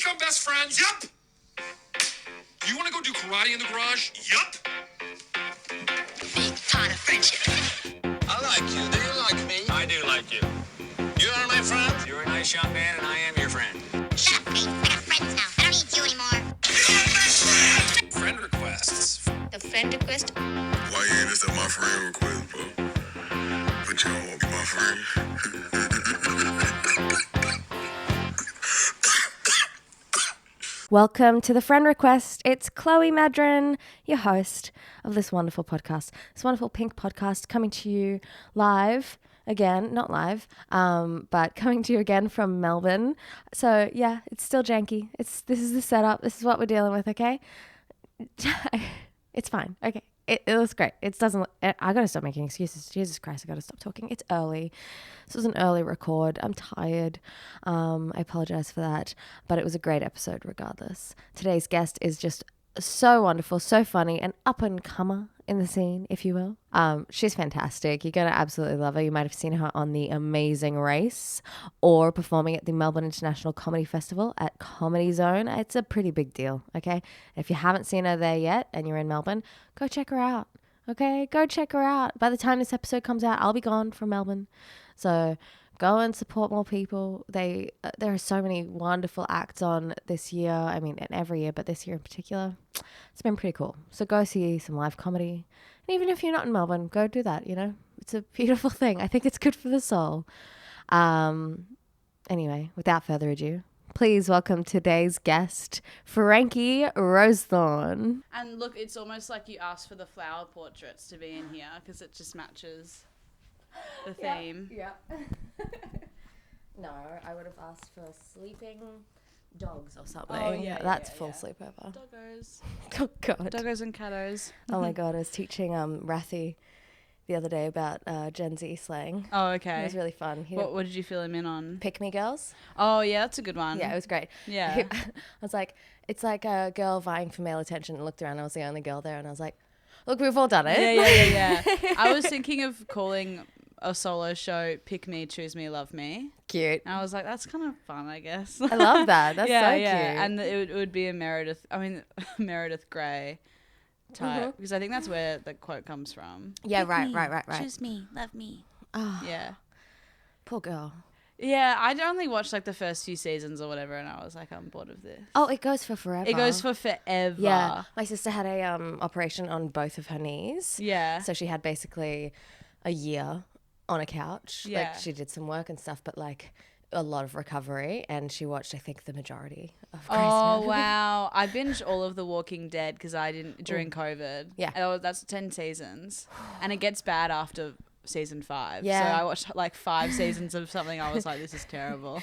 become best friends? Yup. Do you want to go do karate in the garage? Yup. Big part of friendship. I like you. Do you like me? I do like you. You are my friend. You're a nice young man, and I am your friend. Shut up, Pete. We're not friends now. I don't need you anymore. You're my best friend. Friend requests. The friend request? Why you ain't accept my friend request, bro? But you don't want to be my friend. Welcome to the Friend Request. It's Chloe Madron, your host of this wonderful podcast. This wonderful pink podcast coming to you live again, not live, but coming to you again from Melbourne. So yeah, it's still janky. This is the setup. This is what we're dealing with, okay? It's fine. Okay. It looks great. It doesn't. I gotta stop making excuses. Jesus Christ, I gotta stop talking. It's early. This was an early record. I'm tired. I apologize for that, but it was a great episode regardless. Today's guest is just so wonderful, so funny, an up and comer in the scene, if you will. She's fantastic. You're gonna absolutely love her. You might have seen her on The Amazing Race or performing at the Melbourne International Comedy Festival at Comedy Zone. It's a pretty big deal, okay? If you haven't seen her there yet and you're in Melbourne, go check her out, okay? Go check her out. By the time this episode comes out, I'll be gone from Melbourne. So go and support more people. There are so many wonderful acts on this year. I mean, and every year, but this year in particular, it's been pretty cool. So go see some live comedy. And even if you're not in Melbourne, go do that, you know? It's a beautiful thing. I think it's good for the soul. Anyway, without further ado, please welcome today's guest, Frankie Rowsthorn. And look, it's almost like you asked for the flower portraits to be in here because it just matches the theme. Yeah. No, I would have asked for sleeping dogs or something. Oh, yeah, That's yeah, full yeah. sleepover. Doggos. Oh, God. Doggos and cattos. Oh, my God. I was teaching Rathy the other day about Gen Z slang. Oh, It okay. was really fun. What did you fill him in on? Pick me girls. Oh, yeah, that's a good one. Yeah, it was great. Yeah. I was like, it's like a girl vying for male attention. And looked around. I was the only girl there. And I was like, look, we've all done it. Yeah. I was thinking of calling a solo show Pick Me, Choose Me, Love Me. Cute. And I was like, that's kind of fun, I guess. I love that. That's so cute. And it would be a Meredith Grey type. Because I think that's where the quote comes from. Yeah, right. Choose me. Love me. Oh, Yeah. poor girl. Yeah, I'd only watched like the first few seasons or whatever, and I was like, I'm bored of this. Oh, it goes for forever. It goes for forever. Yeah. My sister had a operation on both of her knees. Yeah. So she had basically a year on a couch. Yeah. Like she did some work and stuff, but like a lot of recovery, and she watched, I think, the majority of Grey's Oh, Anatomy. wow. I binged all of The Walking Dead because I didn't during COVID. Yeah. And that's 10 seasons. And it gets bad after season 5. Yeah. So I watched like 5 seasons of something. I was like, this is terrible.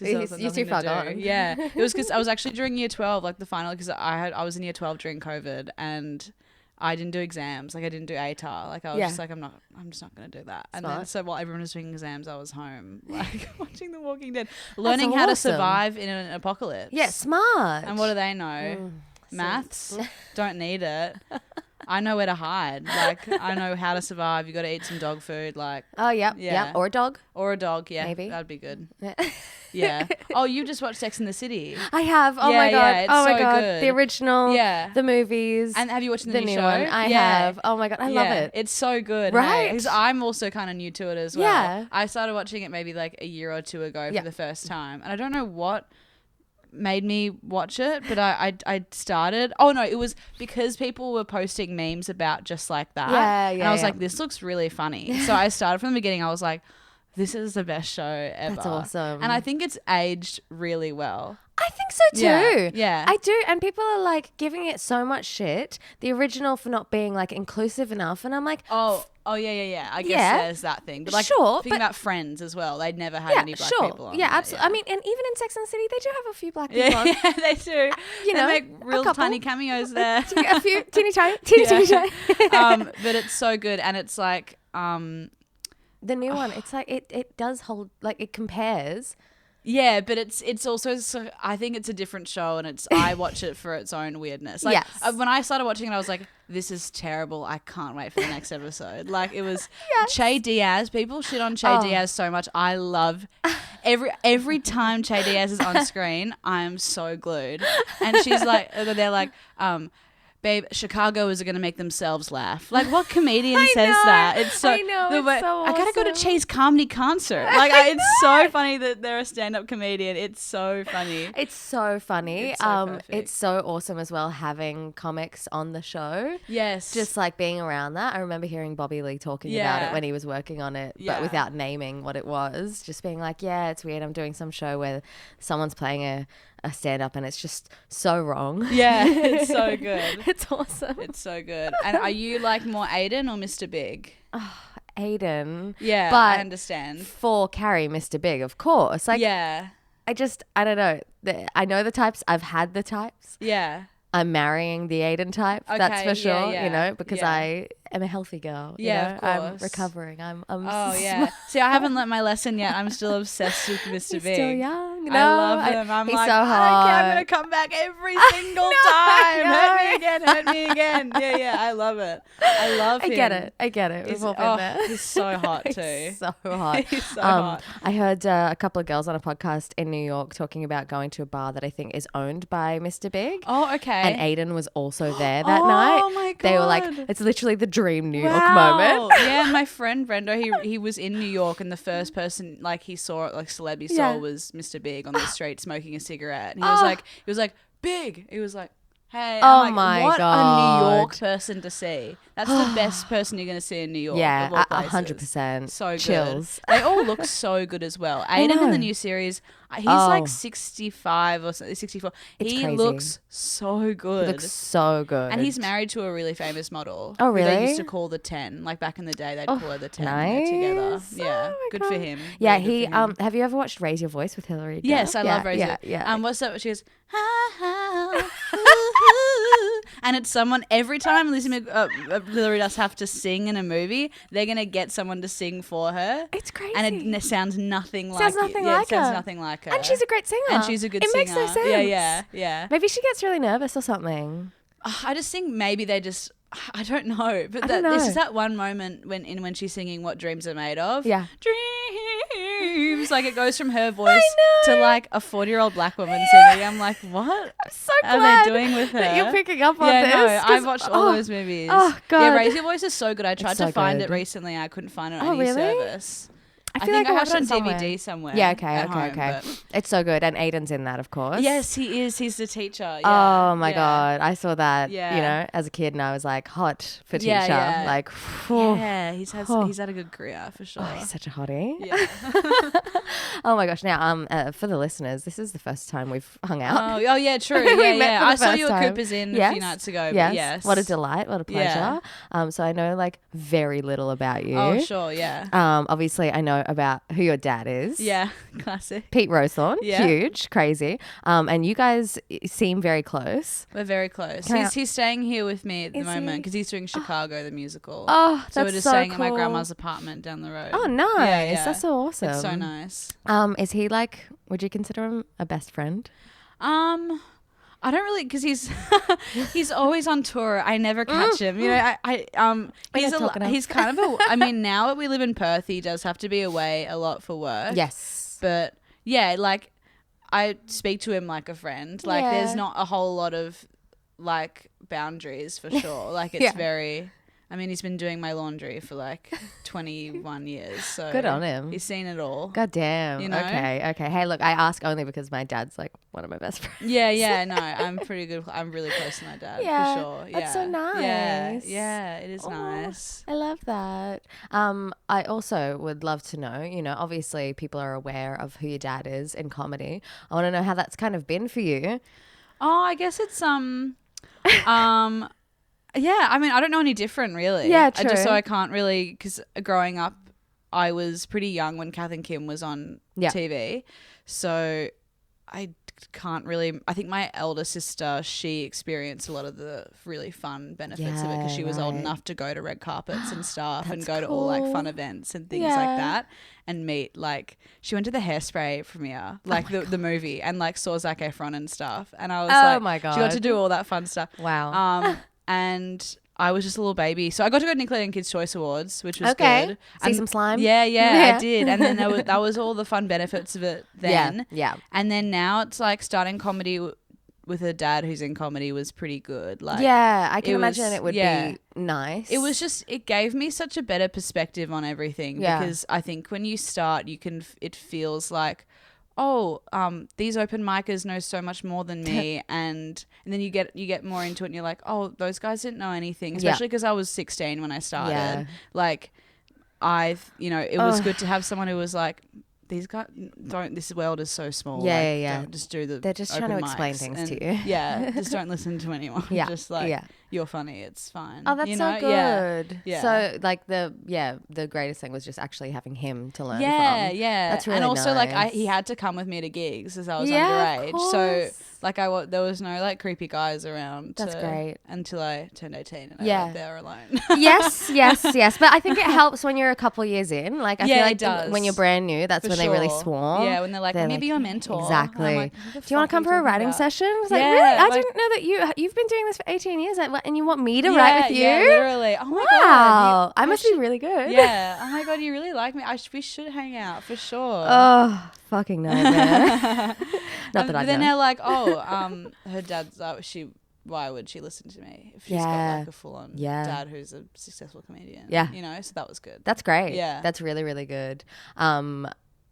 You're too far gone. Yeah. It was because I was actually during year 12, like the final, because I was in year 12 during COVID and I didn't do exams. Like I didn't do ATAR. Like I was just like, I'm just not going to do that. And then so while everyone was doing exams, I was home like watching The Walking Dead, learning how to survive in an apocalypse. Yeah, smart. And what do they know? Maths. Don't need it. I know where to hide. Like I know how to survive. You got to eat some dog food. Like Oh, yep. Yeah. Yep. Or a dog. or a dog. Yeah, Maybe. that'd be good. Yeah. Oh, you just watched Sex in the City. I have. Oh Yeah, my God. yeah, it's Oh my so God. good. The original. Yeah. The movies. And have you watched the the new new show? one. I Yeah. have. Oh my God. I love Yeah, it. It's so good. Right? Because I'm also kind of new to it as well. Yeah. I started watching it maybe like a year or two ago Yeah. for the first time. And I don't know what made me watch it, but I started. Oh, no, it was because people were posting memes about just like that. Yeah, And yeah, I was yeah. like, this looks really funny. So I started from the beginning. I was like, this is the best show ever. That's awesome. And I think it's aged really well. I think so too. Yeah, yeah. I do. And people are like giving it so much shit. The original for not being like inclusive enough. And I'm like, Oh, yeah. I guess Yeah. there's that thing. But like, Sure, think but- about Friends as well. They'd never had yeah, any black sure. people on Yeah, there, absolutely. I mean, and even in Sex and the City, they do have a few black people Yeah, on. yeah, they do. You know, they make real couple. tiny cameos there. A few teeny tiny. But it's so good, and it's like, The new one, it's like it does hold, like it compares. yeah, but it's also so, I think it's a different show, and I watch it for its own weirdness. Like Yes. when I started watching it, I was like, this is terrible. I can't wait for the next episode. Like it was Yes. Che Diaz. People shit on Che Diaz so much. I love every time Che Diaz is on screen, I am so glued. And she's like, they're like, babe, Chicago is going to make themselves laugh. Like, what comedian says that? It's so. I know, it's so I gotta go to awesome. Che's comedy concert. Like, it's so funny that they're a stand-up comedian. It's so funny. It's so funny. It's so perfect. It's so awesome as well having comics on the show. Yes. Just like being around that. I remember hearing Bobby Lee talking about Yeah. it when he was working on it, Yeah. but without naming what it was. Just being like, yeah, it's weird. I'm doing some show where someone's playing a stand-up and it's just so wrong. Yeah, it's so good. It's awesome. It's so good. And are you like more Aiden or Mr. Big? Aiden. Yeah, but I understand. for Carrie, Mr. Big, of course. Like, Yeah. I don't know. I know the types. I've had the types. Yeah. I'm marrying the Aiden type. That's Okay, for sure. yeah. You know, because Yeah. I am a healthy girl. You Yeah, know? of I'm course. recovering. I'm Oh yeah. See, I haven't learnt my lesson yet. I'm still obsessed with Mr. He's Big. still young. No, I love him. I'm he's like, so I don't care. I'm hot. gonna come back every single know, time. I Hurt me again. Hurt me again. Yeah. I love it. I love him. I get it. We've He's, all been there. he's so hot too. He's so hot. He's so hot. I heard a couple of girls on a podcast in New York talking about going to a bar that I think is owned by Mr. Big. Oh, okay. And Aiden was also there that night. Oh my god. They were like, it's literally the dream New York Wow. moment. Yeah, and my friend Brendo, he was in New York, and the first person like he saw, like celeb he saw, Yeah. was Mr. Big on the street smoking a cigarette. And Oh. he was like Big. He was like, hey. Oh I'm like, my what a New God. York person to see. That's the best person you're gonna see in New York. Yeah, of all 100%. So good. Chills. They all look so good as well. Aiden in know. the new series, he's Oh. like 65 or 64. It's he crazy. looks so good. He looks so good. And he's married to a really famous model. Oh, who They really? used to call the 10. Like back in the day, they'd call her the 10. nice. They're together. Yeah, Oh my good for God. him. Yeah, Really good he for him. have you ever watched Raise Your Voice with Hillary? Yes, Duff? I love Rosie. Yeah. What's that? She goes, ooh, and it's someone every time Hillary does have to sing in a movie, they're gonna get someone to sing for her. It's crazy. And it sounds nothing like Sounds nothing yeah, like it sounds her. nothing like her. And she's a great singer. And she's a good it singer. It makes no sense. Yeah. Maybe she gets really nervous or something. I just think maybe they just. I don't know, but I don't know. this is that one moment when she's singing "What Dreams Are Made Of." Yeah. Dreams, like it goes from her voice know. to like a 40-year-old black woman singing. I'm like, what I'm so are glad they doing with her? that you're picking up on yeah, this. no, I 'cause- watched all those movies. Oh, God. Yeah, Raise Your Voice is so good. I tried so to find good. it recently. I couldn't find it on Oh, any really? service. I I feel think like I have it on somewhere. DVD somewhere. Yeah, okay. at home, But it's so good. And Aiden's in that, of course. yes, he is. He's the teacher. Yeah, Oh my yeah. God. I saw that, Yeah. you know, as a kid and I was like, hot for teacher. Yeah, yeah. Like, phew. Yeah, he's had a good career for sure. Oh, he's such a hottie. Yeah. Oh my gosh. Now, for the listeners, this is the first time we've hung out. Oh yeah, true. We Yeah, met yeah. for the I saw first you at time. Cooper's Inn a Yes. few nights ago. Yes. But yes. What a delight. What a pleasure. Yeah. So I know like very little about you. Oh sure, yeah. Obviously I know about who your dad is. Yeah, classic. Pete Rowsthorn. Yeah. Huge, crazy. And you guys seem very close. We're very close. Can I- He's staying here with me at the Is he? moment because he's doing Chicago the musical. Oh, so we're that's just so staying at my cool. grandma's apartment down the road. Oh, nice. Yeah, yeah. That's so awesome. It's so nice. Is he like, would you consider him a best friend? I don't really because he's always on tour. I never catch him. You know, he's not talking he's kind of a. I mean, now that we live in Perth, he does have to be away a lot for work. Yes. But yeah, like I speak to him like a friend. Like Yeah. there's not a whole lot of like boundaries for sure. Like it's Yeah. very. I mean, he's been doing my laundry for like 21 years. So Good on him. He's seen it all. God damn. You know? Okay. Hey, look, I ask only because my dad's like one of my best friends. Yeah. No, I'm pretty good. I'm really close to my dad Yeah, for sure. that's so Yeah, nice. yeah, it is Oh, nice. I love that. I also would love to know, you know, obviously people are aware of who your dad is in comedy. I want to know how that's kind of been for you. Oh, I guess it's yeah, I mean, I don't know any different really. Yeah, I just so true. I can't really because growing up, I was pretty young when Kath and Kim was on Yeah. TV, so I can't really. I think my elder sister, she experienced a lot of the really fun benefits of it because she was old right. enough to go to red carpets and stuff and That's go to all like cool. fun events and things Yeah. like that and meet like she went to the Hairspray premiere like the movie and like saw Zac Efron and stuff and I was Oh like my she got God. to do all that fun stuff. Wow. And I was just a little baby. So I got to go to Nickelodeon Kids Choice Awards, which was Okay. good. See some slime? Yeah, Yeah. I did. And then that was all the fun benefits of it then. Yeah. And then now it's like starting comedy with a dad who's in comedy was pretty good. Like, Yeah, I can it imagine was- it would yeah. be nice. It was just, it gave me such a better perspective on everything. Yeah. Because I think when you start, it feels like, oh, these open micers know so much more than me, and then you get more into it, and you're like, oh, those guys didn't know anything, especially because I was 16 when I started. Yeah. Like, it was good to have someone who was like, these guys don't. This world is so small. Yeah, like, yeah, yeah. Don't just do the. They're just trying to open explain mics things and- to you. Yeah, just don't listen to anyone. Yeah, just like yeah. you're funny. It's fine. Oh, that's you so know? good. Yeah. So like the greatest thing was just actually having him to learn Yeah, from. yeah. That's really and also like nice. he had to come with me to gigs as I was Yeah, of underage. So course. like there was no like creepy guys around. That's great. Until I turned 18 and I Yeah. went there alone. yes. But I think it helps when you're a couple years in. Like I Yeah, feel it like does. when you're brand new, that's For when they really sure. swarm. Yeah, when they're like, "Let me be your mentor." Exactly. And I'm like, "Who the Do you want fuck to come are for a talking writing about?" session? I was like, Yeah, really? I like- didn't know that you've been doing this for 18 years and you want me to Yeah, write with you? Yeah, literally. Oh my Wow. god. I must be really good. Yeah. Oh my god, you really like me. We should hang out for sure. Oh, fucking nightmare. Not that I But then know. they're like, oh, her dad's why would she listen to me if she's got Yeah. like a full on Yeah. dad who's a successful comedian? Yeah. So that was good. That's great. Yeah. That's really, really good.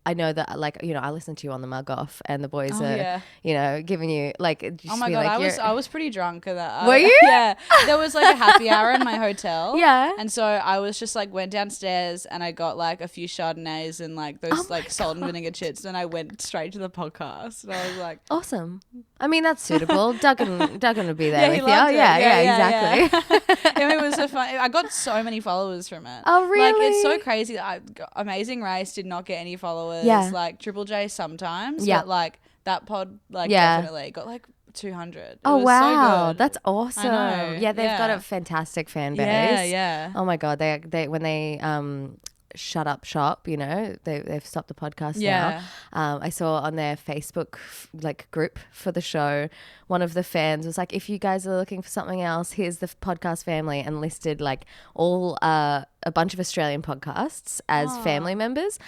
I know that, like, I listened to you on the mug off, and the boys are, yeah. giving you like. Just Oh my be god, like, I was pretty drunk at that. Were you? Yeah, there was like a happy hour in my hotel. Yeah. and so I was just like went downstairs and I got like a few Chardonnays and like those like salt and vinegar chips, and I went straight to the podcast. And I was like, Awesome. I mean, that's suitable. Duggan would be there Yeah, with he you. loved it. Yeah, exactly. It was so fun. I got so many followers from it. Oh, Like, it's so really? crazy. Amazing Race did not get any followers. Yeah. Like Triple J sometimes. Yeah. But like that pod, like Yeah. definitely got like 200. It Oh was wow, so good. that's awesome. know, Yeah, they've got yeah. a fantastic fan base. Yeah, yeah. Oh my god, they when they shut up shop, they've stopped the podcast Yeah. now. I saw on their Facebook like group for the show, one of the fans was like, if you guys are looking for something else, here's the podcast family, and listed like all a bunch of Australian podcasts as family members.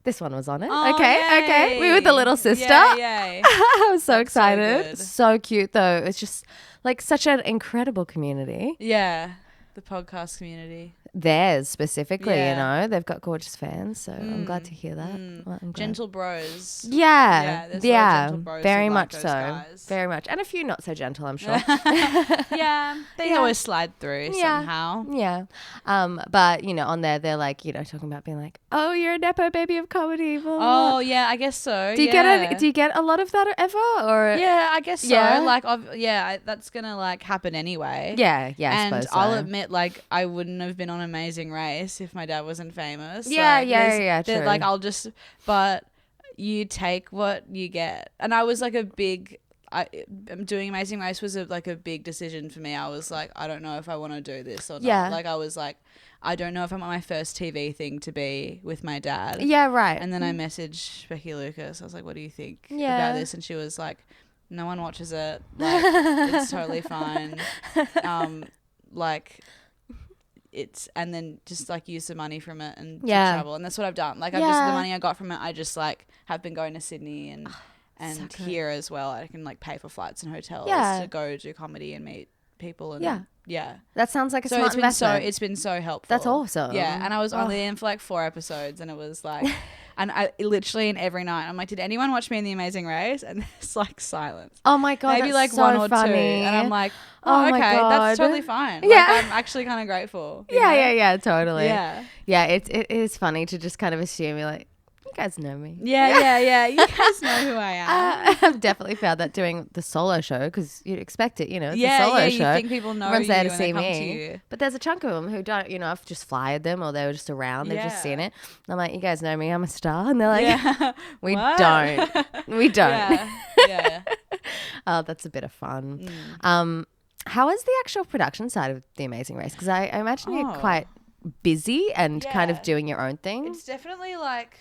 This one was on it. Oh, Okay. We were the little sister. Yay. I was so That's so excited. good. So cute though. It's just like such an incredible community. Yeah. The podcast community. Theirs specifically, Yeah. they've got gorgeous fans. So I'm glad to hear that. Well, I'm glad. Gentle bros. Yeah, there's a lot of gentle bros very who like much those so, guys. very much, and a few not so gentle, I'm sure. Yeah. They Yeah. always slide through Yeah. somehow. Yeah, but on there they're like talking about being like, oh, you're a nepo baby of comedy. Blah, blah, blah. Oh yeah, I guess so. do you get a lot of that ever, or Yeah, I guess so. Yeah? Like, that's gonna like happen anyway. yeah, I And suppose I'll so. admit, like, I wouldn't have been on Amazing Race if my dad wasn't famous. Yeah, Like, yeah, there's- true. Like, but you take what you get. And I was like doing Amazing Race was a big decision for me. I was like, I don't know if I want to do this or not. Yeah. Like, I was like, I don't know if I'm on my first TV thing to be with my dad. Yeah, right. And then I messaged Becky Lucas. I was like, what do you think Yeah. about this? And she was like, no one watches it. Like, it's totally fine. And then just like use the money from it and to travel. And that's what I've done. Like, the money I got from it, I just like have been going to Sydney and so here as well. I can like pay for flights and hotels Yeah. to go do comedy and meet people. And Yeah. That sounds like a So smart investment. it's been so helpful. That's awesome. Yeah, and I was Oh. only in for like 4 episodes, and it was like, and I literally in every night I'm like, did anyone watch me in The Amazing Race? And it's like silence. Oh my god, Maybe that's like so one or funny. two, and I'm like, Oh oh, my okay, God. that's totally fine. Like, Yeah. I'm actually kind of grateful. you know? yeah, totally. Yeah. It is funny to just kind of assume you're like, you guys know me. Yeah. You guys know who I am. I've definitely found that doing the solo show, because you'd expect it, it's a solo you show. think people know Everyone's you there to when see they come to me. you. But there's a chunk of them who don't, I've just flyed them, or they were just around, they've just Yeah. seen it. I'm like, you guys know me, I'm a star. And they're like, Yeah. we What? don't. We don't. Yeah. Oh, that's a bit of fun. Mm. How is the actual production side of The Amazing Race? Because I imagine you're Oh. quite busy and kind of Yeah. doing your own thing. It's definitely like,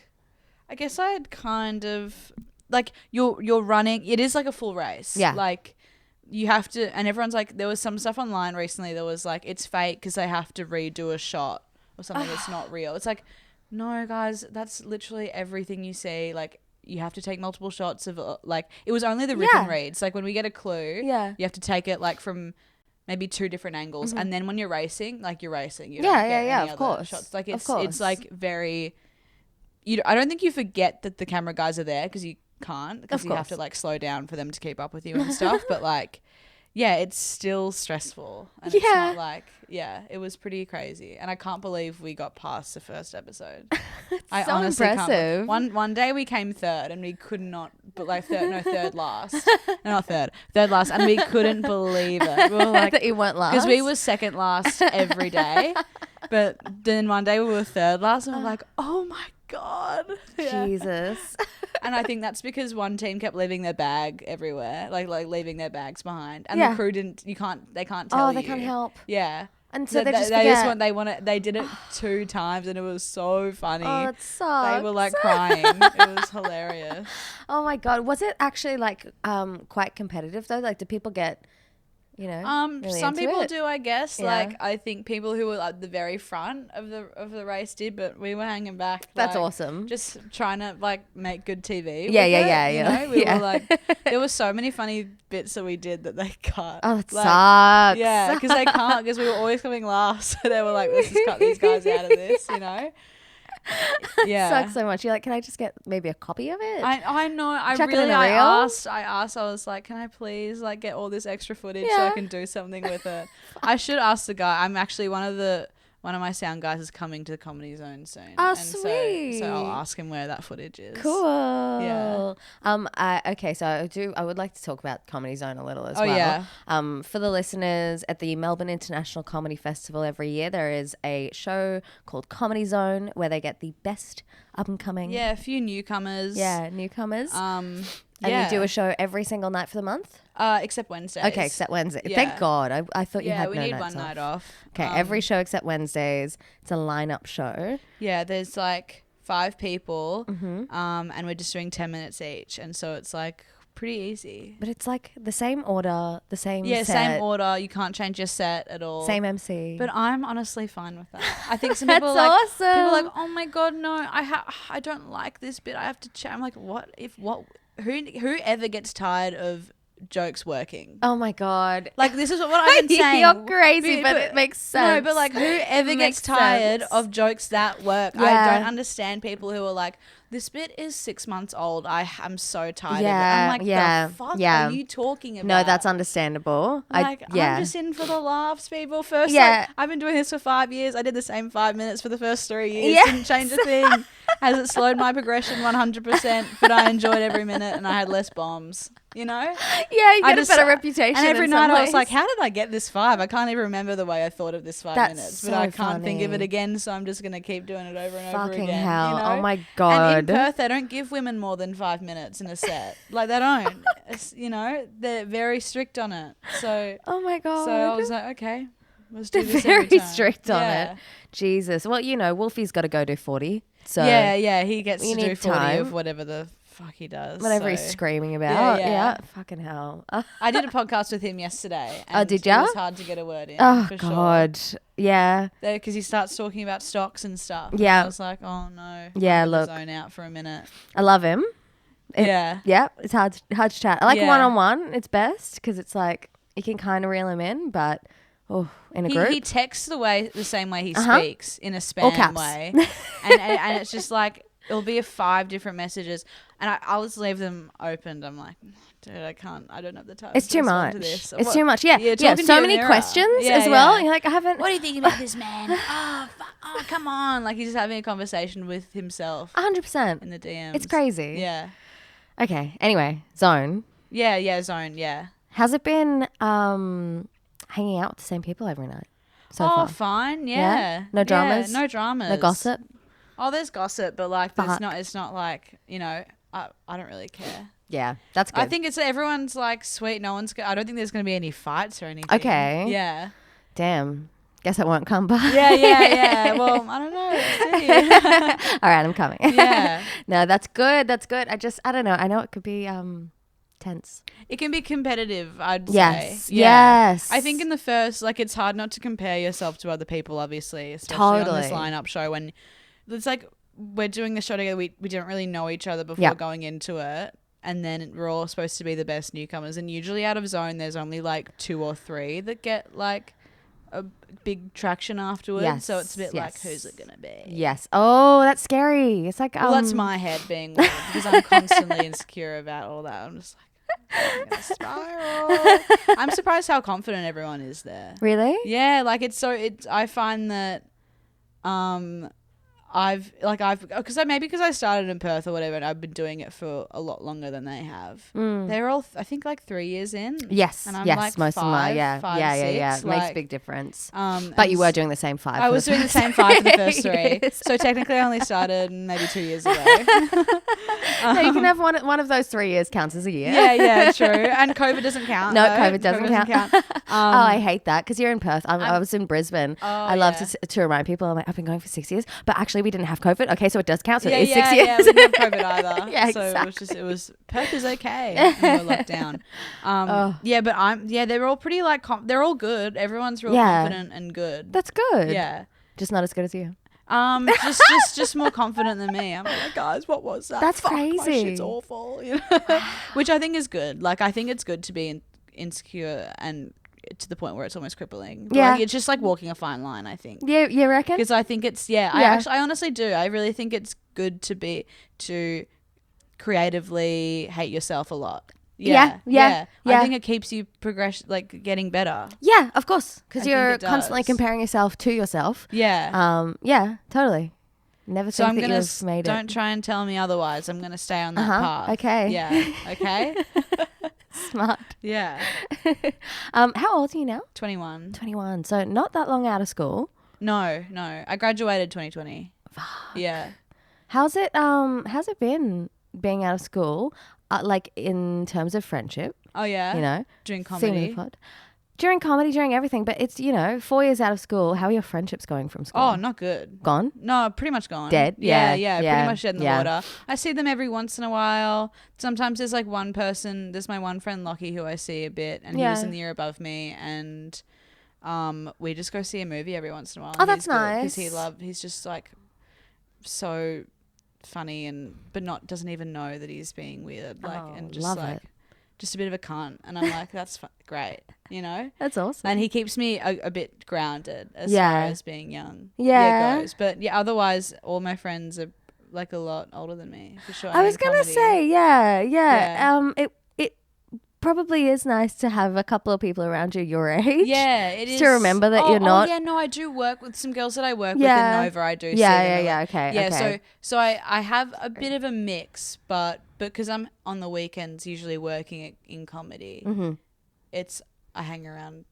I guess I'd kind of like you're running. It is like a full race. Yeah. Like you have to, and everyone's like, there was some stuff online recently that was like, it's fake because they have to redo a shot or something that's not real. It's like, no, guys, that's literally everything you see. Like, you have to take multiple shots of, like, it was only the rip and reads. Like, when we get a clue, you have to take it, like, from maybe 2 different angles. And then when you're racing, like, you're racing. You don't get any of other course. shots. Like, it's like, very, I don't think you forget that the camera guys are there because you can't. Because you have to, like, slow down for them to keep up with you and stuff. But, like, yeah, it's still stressful. And it's not like, it was pretty crazy. And I can't believe we got past the first episode. I so honestly impressive. can't. One day we came third and we could not, but like third last. No, not third last. And we couldn't believe it. We were like, that you weren't last. because we were second last every day. But then one day we were third last and we're like, oh my God. Yeah. Jesus. And I think that's because one team kept leaving their bag everywhere, like leaving their bags behind, and the crew didn't. They can't tell you. Oh, they can't help. Yeah, And so they just they did it 2 times, and it was so funny. Oh, that sucks. They were like crying. It was hilarious. Oh my God. Was it actually like quite competitive though? Like, did people get, really Some into people it? do, I guess. Yeah. Like, I think people who were at the very front of the race did, but we were hanging back. That's like, awesome. Just trying to like make good TV. Yeah, with yeah, it, yeah. You know? We Yeah. were like, there were so many funny bits that we did that they cut. Oh, that like, sucks. Yeah, because they can't, because we were always coming last. So they were like, let's just cut these guys out of this, Yeah. Sucks so much. You're like, can I just get maybe a copy of it? I know. I Chuck it in really a I reel? asked. I was like, can I please like get all this extra footage so I can do something with it? I should ask the guy. I'm actually one of my sound guys is coming to the Comedy Zone soon. Oh, and sweet. So I'll ask him where that footage is. Cool. Yeah. Okay, so I would like to talk about Comedy Zone a little as Oh, well. yeah. For the listeners, at the Melbourne International Comedy Festival every year, there is a show called Comedy Zone where they get the best up and coming. Yeah, a few newcomers. Yeah, newcomers. And and you do a show every single night for the month? except Wednesdays. Okay, except Wednesday. Yeah. Thank God. I thought you Yeah, had we no need nights one off. night off. Okay, every show except Wednesdays. It's a lineup show. Yeah, there's like 5 people, Mm-hmm. and we're just doing 10 minutes each, and so it's like pretty easy. But it's like the same order, the same Yeah, set, same order. You can't change your set at all. same MC. But I'm honestly fine with that. I think some That's people are like, awesome. people are like, oh my God, no, I don't like this bit. I have to chat. I'm like, whoever gets tired of jokes working? Oh my God. Like, this is what I've been saying. You're crazy, but it makes sense. No, but like, whoever It gets makes tired sense. of jokes that work, I Yeah. don't understand people who are like, this bit is 6 months old. I'm so tired of it. Yeah, I'm like, yeah, the fuck yeah. are you talking about? No, that's understandable. Like, yeah. I'm just in for the laughs, people. First, Yeah. like, I've been doing this for 5 years. I did the same 5 minutes for the first 3 years. Yes. Didn't change a thing. Has it slowed my progression 100%? But I enjoyed every minute and I had less bombs. You know? Yeah, you I get a just- better reputation. And every in night some I was ways. like, how did I get this 5? I can't even remember the way I thought of this 5 That's minutes. But so I can't think of it funny. again, so I'm just going to keep doing it over and over Fucking again. hell. You know? Oh my And in God. Perth, they don't give women more than 5 minutes in a set. Like, they don't. They're very strict on it. So, Oh my God. so I was like, okay, let's do They're this every very time. strict on Yeah. it. Jesus. Well, Wolfie's got to go do 40. So Yeah, he gets you to do need 40 time. of whatever the fuck he does. whatever he's so. screaming about. yeah. Fucking hell. I did a podcast with him yesterday. Oh, And did It ya? was hard to get a word in. Oh for God. Yeah. Because he starts talking about stocks and stuff. Yeah. And I was like, oh no. Yeah, I'm gonna look. zone out for a minute. I love him. Yeah. Yeah. It's hard to chat. I like Yeah. one-on-one. It's best because it's like you can kind of reel him in, but in a group. He texts the same way he Uh-huh. speaks in a All spam caps. way. and it's just like, it'll be 5 different messages. And I'll just leave them opened. I'm like, dude, I don't have the time. It's to too respond much. to this. It's What- too much. Yeah. Yeah, Yeah. talking to So you many in error. questions Yeah, as well. yeah. You're like, I haven't. What do you think about this man? Oh, come on. Like, he's just having a conversation with himself 100%. in the DMs. It's crazy. Yeah. Okay. Anyway, Zone. Yeah, Zone, yeah. How's it been hanging out with the same people every night so Oh, far? fine, Yeah? yeah. No dramas? Yeah, no dramas. No gossip? Oh, there's gossip, but like, Fuck. it's not like, I don't really care. Yeah, that's good. I think everyone's like sweet. No one's. I don't think there's going to be any fights or anything. Okay. Yeah. Damn. Guess I won't come by. Yeah. Well, I don't know. Let's see. All right, I'm coming. Yeah. No, that's good. That's good. I don't know. I know it could be tense. It can be competitive, I'd Yes. say. Yeah. Yes. I think in the first, like, it's hard not to compare yourself to other people, obviously, especially on this Totally. lineup show when it's like we're doing the show together. We didn't really know each other before Yep. going into it. And then we're all supposed to be the best newcomers. And usually out of Zone, there's only like 2 or 3 that get like a big traction afterwards. Yes, So it's a bit like, yes. who's it going to be? Yes. Oh, that's scary. It's like Well, that's my head being weird because I'm constantly insecure about all that. I'm just like, I'm gonna spiral. I'm surprised how confident everyone is there. Really? Yeah, like I find that because I started in Perth or whatever, and I've been doing it for a lot longer than they have. They're all, I think, like 3 years in. Yes. And I'm yes. like most of them are. 5, Yeah. 5, yeah. Yeah. 6, It makes a like, big difference. and But you were doing the same 5. I for was the doing the first- same 5 for the first 3. Yes. So technically I only started maybe 2 years ago. No, you can have one of those 3 years counts as a year. Yeah, true. And COVID doesn't count. No, though. COVID doesn't count. Oh, I hate that because you're in Perth. I was in Brisbane. I love to remind people. I'm like, I've been going for 6 years, but actually we didn't have COVID. Okay, so it does count. So it is 6 years. Yeah, we didn't have COVID either. Yeah, so exactly. it was Perth is okay. And we were locked down. Yeah, but they're all pretty like they're all good. Everyone's real confident and good. That's good. Yeah. Just not as good as you. Just more confident than me. I'm like, guys, what was that? That's Fuck, my crazy. shit's awful. You know? Which I think is good. Like, I think it's good to be insecure and to the point where it's almost crippling. But, Yeah. like, it's just like walking a fine line, I think. Yeah, you reckon? Because I think it's I honestly do. I really think it's good to creatively hate yourself a lot. Yeah. I think it keeps you getting better. Yeah, of course, because I think you're it constantly does. comparing yourself to yourself. Yeah. Yeah, totally. Never So I'm think that gonna you've made don't it. try and tell me otherwise. I'm gonna stay on that path. Okay. Yeah. Okay. Smart. Yeah. How old are you now? 21. 21. So not that long out of school. No. I graduated 2020. Yeah. How's it been being out of school? Like in terms of friendship, Oh yeah. you know, Doing seeing the comedy. pod. During comedy, during everything, but it's 4 years out of school. How are your friendships going from school? Oh, not good. Gone? No, pretty much gone. Dead? Yeah, Yeah, pretty much dead in the yeah. water. I see them every once in a while. Sometimes there's like one person. There's my one friend Lockie who I see a bit, and he was Yeah. in the year above me, and we just go see a movie every once in a while. Oh, that's nice. Because he's just like so funny but doesn't even know that he's being weird, and just love like it. just a bit of a cunt, and I'm like, that's great, you know. That's awesome. And he keeps me a bit grounded as Yeah. far as being young. Yeah. It goes. But yeah, otherwise, all my friends are like a lot older than me, for sure. I was gonna comedy. say, yeah. Yeah. It probably is nice to have a couple of people around you your age. Yeah, it is. To remember that you're not. Oh, yeah, no, I do work with some girls that I work Yeah. with in Nova. I do. Yeah, see them yeah, a yeah, lot. okay, Yeah, okay. so I have a bit of a mix, but because I'm on the weekends usually working in comedy, I hang around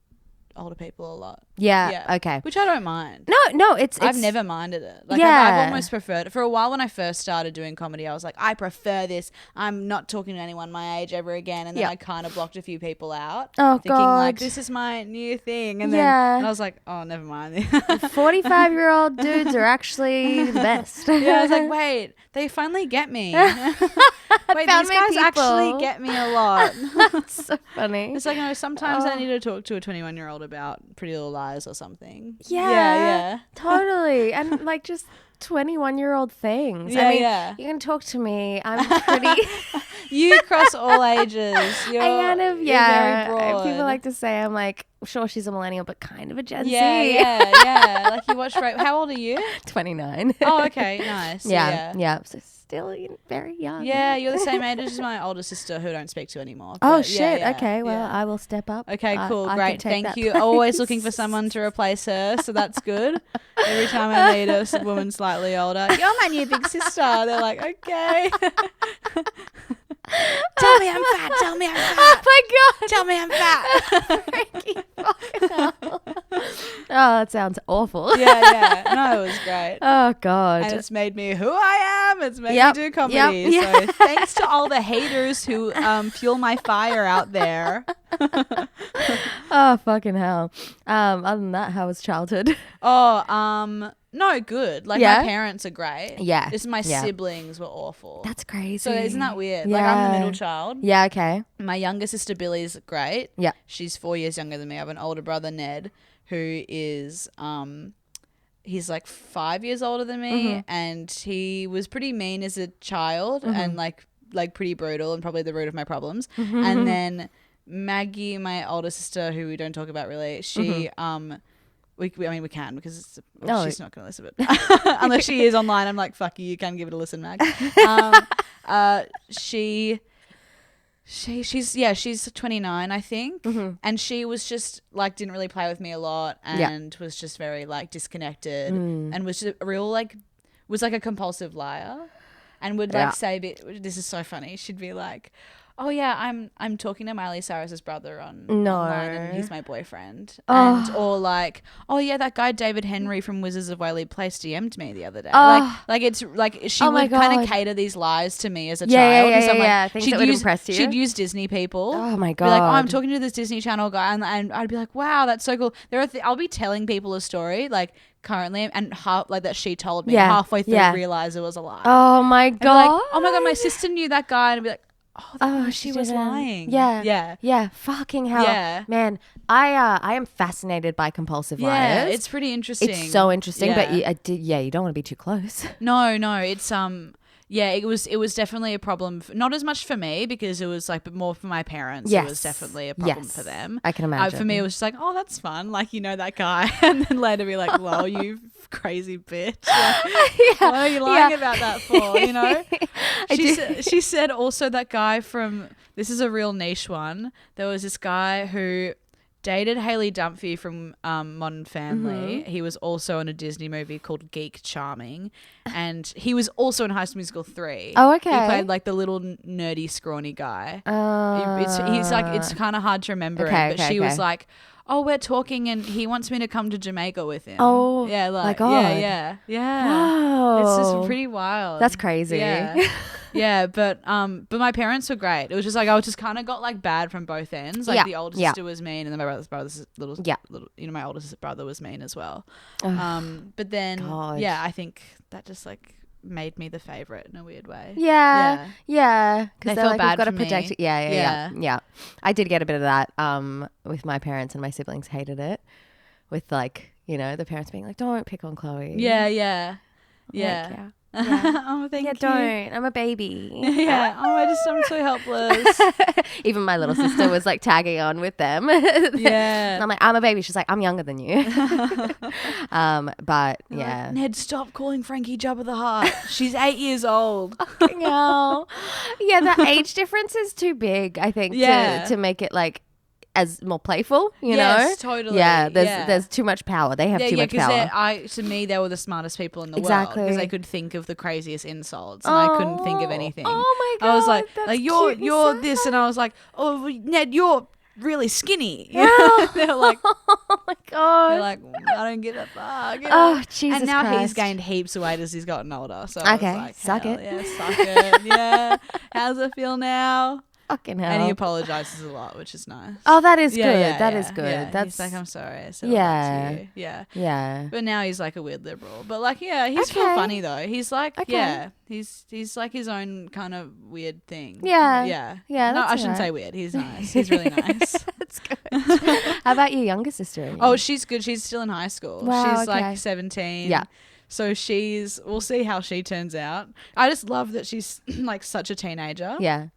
older people a lot. Yeah. Okay. Which I don't mind. No, it's I've never minded it. Like Yeah. I've almost preferred it. For a while when I first started doing comedy, I was like, I prefer this. I'm not talking to anyone my age ever again. And then Yep. I kind of blocked a few people out. Oh, thinking like, God. this is my new thing. And Yeah. then I was like, oh, never mind. 45-year-old dudes are actually the best. Yeah, I was like, wait, they finally get me. Wait, found these my guys actually people. get me a lot. That's so funny. It's like, no, sometimes I need to talk to a 21-year-old about Pretty Little Lies or something. Yeah, totally. And like just 21-year-old things. Yeah, I mean, yeah. you can talk to me. I'm pretty. You cross all ages. You're, I kind of, you're yeah. very broad. People like to say I'm like, sure, she's a millennial, but kind of a Gen Z. Yeah. Like you watch How old are you? 29. Oh, okay, nice. yeah. So still very young. Yeah, you're the same age as my older sister who I don't speak to anymore. Oh But shit. yeah, Okay. Well, yeah. I will step up. Okay, cool, I can great, take thank that you. place. Always looking for someone to replace her, so that's good. Every time I meet a woman slightly older, you're my new big sister. They're like, okay. Tell me I'm fat. Tell me I'm fat. Oh my god. Tell me I'm fat. Frankie, fucking hell. Oh, that sounds awful. Yeah. No, it was great. Oh god. And it's made me who I am. It's made Yep, me do comedy. yep, So thanks to all the haters who fuel my fire out there. Oh, fucking hell. Other than that, how was childhood? No, good. Like Yeah? my parents are great. Yeah, Just my yeah. siblings were awful. That's crazy. So isn't that weird? Like I'm the middle child. Yeah, okay. My younger sister Billy's great. Yeah. She's 4 years younger than me. I have an older brother Ned who is he's like 5 years older than me, and he was pretty mean as a child and like pretty brutal and probably the root of my problems. And then Maggie, my older sister, who we don't talk about really, she we can because she's not going to listen to it unless she is online. I'm like, fuck you, you can give it a listen, Mag. She's 29, I think, and she was just like didn't really play with me a lot and was just very like disconnected and was just a real like was like a compulsive liar and would like say this is so funny. She'd be like, oh yeah, I'm talking to Miley Cyrus's brother online and he's my boyfriend. And or like, oh yeah, that guy David Henry from Wizards of Waverly Place DM'd me the other day. Like it's like she would kind of cater these lies to me as a child. Yeah. Things that would impress you. She'd use Disney people. Oh my God. Be like, oh, I'm talking to this Disney Channel guy, and I'd be like, wow, that's so cool. I'll be telling people a story like currently and like that she told me halfway through realize it was a lie. Oh my God. Like, oh my God, my sister knew that guy, and I'd be like, she was lying. Yeah. Fucking hell. Yeah. Man, I am fascinated by compulsive liars. It's pretty interesting. It's so interesting, but you don't want to be too close. No, it's it was definitely a problem. Not as much for me because it was like, but more for my parents. Yes. It was definitely a problem for them. I can imagine. For me, it was just like, oh, that's fun. Like, that guy. And then later be like, lol, you crazy bitch. Like, what are you lying about that for, She said also that guy from, this is a real niche one. There was this guy who dated Haley Dunphy from Modern Family. He was also in a Disney movie called Geek Charming, and he was also in High School Musical 3. Oh, okay. He played like the little nerdy, scrawny guy. He's like, it's kind of hard to remember him, but she was like, oh, we're talking, and he wants me to come to Jamaica with him. Oh, yeah, like, my God. yeah. Wow. It's just pretty wild. That's crazy. Yeah. Yeah, but my parents were great. It was just like I just kind of got like bad from both ends. Like the older sister was mean, and then my brother's little my older brother was mean as well. But then God. I think that just like made me the favorite in a weird way. Yeah. Because They they're felt like, bad we've got to for protect me. it. Yeah. I did get a bit of that with my parents, and my siblings hated it. With like, the parents being like, don't pick on Chloe. Yeah. Oh, thank you. Don't. I'm a baby. Yeah. I'm so helpless. Even my little sister was like tagging on with them. Yeah. And I'm like, I'm a baby. She's like, I'm younger than you. But yeah. Like, Ned, stop calling Frankie Jabba the Hutt. She's 8 years old. Fucking hell. Yeah, the age difference is too big, I think, to make it like as more playful, you know? Totally. Yeah, there's too much power. They have too much power. To me, they were the smartest people in the Exactly. world because they could think of the craziest insults, and I couldn't think of anything. Oh my God, I was like, that's you're cute and this, and I was like, oh, Ned, you're really skinny. Yeah. They're like, oh my God. they're like, I don't give a fuck. Oh, Jesus And now Christ. he's gained heaps of weight as he's gotten older. So I was Okay, like, suck hell it. Yeah, suck it. Yeah. How's it feel now? Fucking hell. And he apologizes a lot, which is nice. Oh, that is Yeah, good. yeah, That yeah, is good. yeah. That's He's like, I'm sorry. I said all that to you. Yeah. Yeah. But now he's like a weird liberal. But like, yeah, he's still Okay. funny though. He's like, Okay. yeah, he's like his own kind of weird thing. Yeah. Yeah. Yeah, No, that's I shouldn't alright. say weird. He's nice. He's really nice. That's good. How about your younger sister? Oh, she's good. She's still in high school. Wow, She's okay. like 17. Yeah. So we'll see how she turns out. I just love that she's like such a teenager. Yeah.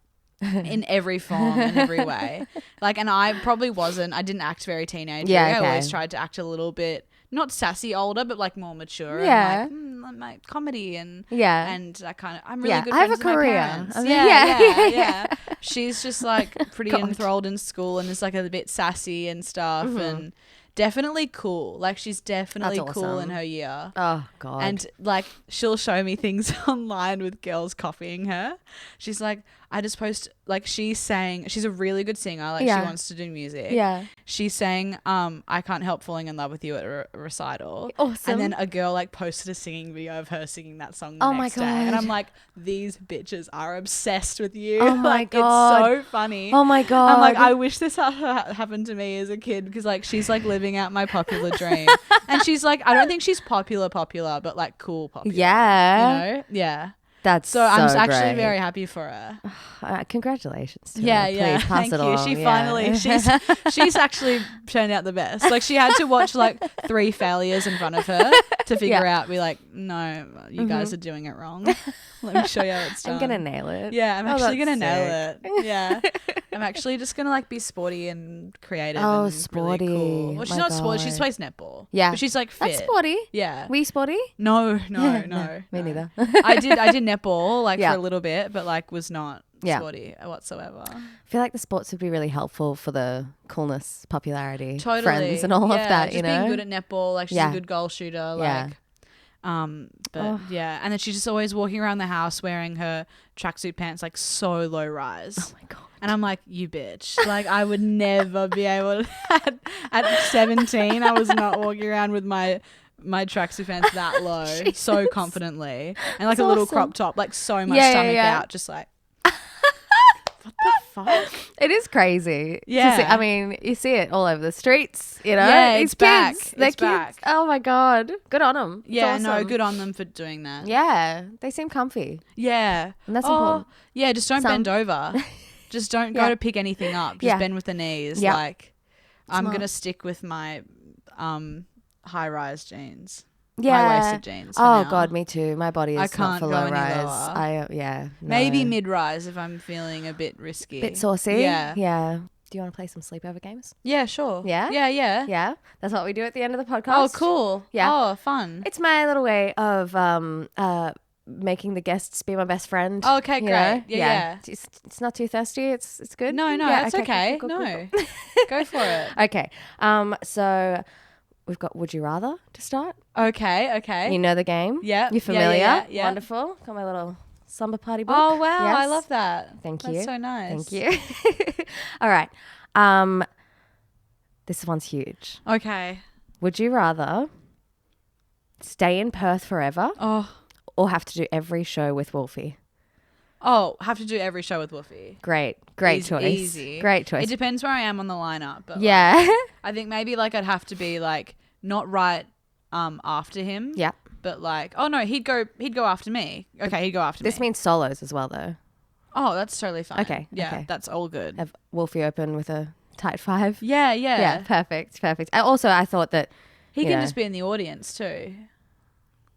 In every form and every way. Like, and I probably I didn't act very teenager. Yeah, okay. I always tried to act a little bit, not sassy older, but like more mature. Yeah. And like, my comedy and Yeah. and I kind of, I'm really good I have friends a with my career. parents. I mean, Yeah. She's just like pretty God. enthralled in school and is like a bit sassy and stuff and definitely cool. Like she's definitely That's cool awesome. in her year. Oh, God. And like she'll show me things online with girls copying her. She's like, I just post like she's a really good singer, like Yeah. she wants to do music. Yeah. She sang I Can't Help Falling in Love with You at a recital. Awesome. And then a girl like posted a singing video of her singing that song Oh the my next day. And God. I'm like, these bitches are obsessed with you. Oh my like, God. it's so funny. Oh my God. I'm like, I wish this happened to me as a kid because like she's like living out my popular dream. And she's like, I don't think she's popular, but like cool popular. Yeah. You know? Yeah. That's So I'm so actually great. very happy for her. Congratulations to Yeah, her. yeah. Please pass Thank it you. along. She Yeah. finally she's actually turned out the best. Like she had to watch like 3 failures in front of her to figure out be like, no, you guys are doing it wrong. Let me show you how it's done. I'm gonna nail it. Yeah, I'm Oh, actually that's gonna nail sick. it. Yeah. I'm actually just gonna like be sporty and creative. Oh, and sporty. Really cool. Well, she's My not sporty. She God. plays netball. Yeah. But she's like fit. That's sporty. Yeah. Were you sporty? No. Me no. neither. I did netball like Yeah. for a little bit, but like was not Yeah. sporty whatsoever. I feel like the sports would be really helpful for the coolness, popularity, Totally. friends, and all of Yeah, that. just You know, being good at netball, like she's Yeah. a good goal shooter, Yeah. like yeah. And then she's just always walking around the house wearing her tracksuit pants like so low rise. Oh my God. And I'm like, you bitch. Like I would never be able to at 17 I was not walking around with my tracksuit pants that low so confidently. And like That's a little awesome. crop top, like so much Yeah, yeah, stomach yeah. out, just like what the fuck? It is crazy. to Yeah. see- I mean, you see it all over the streets. You know, Yeah, These it's back. kids, they're It's kids. back. Oh my God, good on them. Yeah, no, good on them for doing that. Yeah, they seem comfy, Yeah. and that's important. Yeah, just don't Some. bend over. Just don't go Yeah. to pick anything up. Just Yeah. bend with the knees. Yeah. Like I'm Smart. gonna stick with my high rise jeans. Yeah, High-waisted jeans for Oh now. God, me too. My body is I not can't for go low any rise. lower. No. Maybe mid rise if I'm feeling a bit risky. bit saucy. Yeah. yeah. Do you want to play some sleepover games? Yeah, sure. Yeah? Yeah. Yeah, that's what we do at the end of the podcast. Oh, cool. Yeah. Oh, fun. It's my little way of making the guests be my best friend. Oh, okay, you great. know? Yeah. It's not too thirsty. It's good. No, Yeah, it's okay. cool. No. Go for it. Okay. So we've got Would You Rather to start. Okay. You know the game. Yeah. You're familiar. Yeah. Wonderful. Got my little summer party book. Oh, wow. I Yes. love that. Thank you. That's so nice. Thank you. All right. This one's huge. Okay. Would you rather stay in Perth forever Oh. or have to do every show with Wolfie? Oh, have to do every show with Woofy. Great choice. Easy. Great choice. It depends where I am on the lineup, but Yeah. like, I think maybe like I'd have to be like not right after him. Yeah. But like, oh no, he'd go after me. Okay, he'd go after This me. means solos as well, though. Oh, that's totally fine. Okay, Yeah, okay. that's all good. Have Wolfie open with a tight 5. Yeah. Yeah, perfect. I thought that He you can know. just be in the audience too.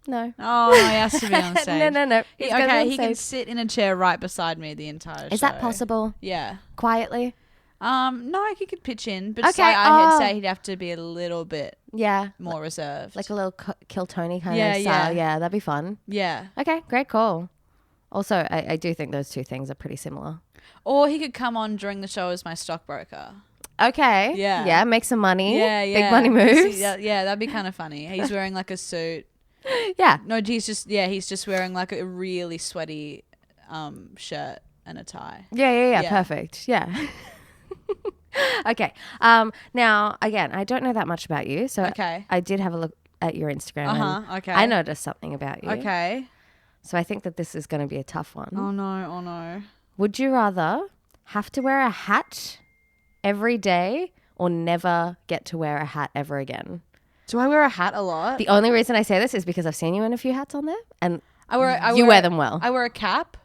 no. Oh, no, he has to be on stage. No. He, He's gonna be on okay, he can stage. sit in a chair right beside me the entire show. Is that possible? Yeah. Quietly? No, he could pitch in, but Okay, I'd say he'd have to be a little bit Yeah. more reserved. Like a little Kill Tony kind Yeah, of style. yeah. Yeah, that'd be fun. yeah. Okay, great call. Also, I do think those two things are pretty similar. Or he could come on during the show as my stockbroker. Okay. Yeah. Yeah, make some money. Yeah. Big money moves. Yeah, that'd be kind of funny. He's wearing like a suit. Yeah. No, he's just wearing like a really sweaty shirt and a tie. Yeah. Yeah. Perfect. Yeah. Okay. Now, again, I don't know that much about you, so Okay. I did have a look at your Instagram. and Okay. I noticed something about you. Okay. So I think that this is going to be a tough one. Oh no. Would you rather have to wear a hat every day or never get to wear a hat ever again? Do I wear a hat a lot? The only reason I say this is because I've seen you in a few hats on there, and I wear them well. I wear a cap.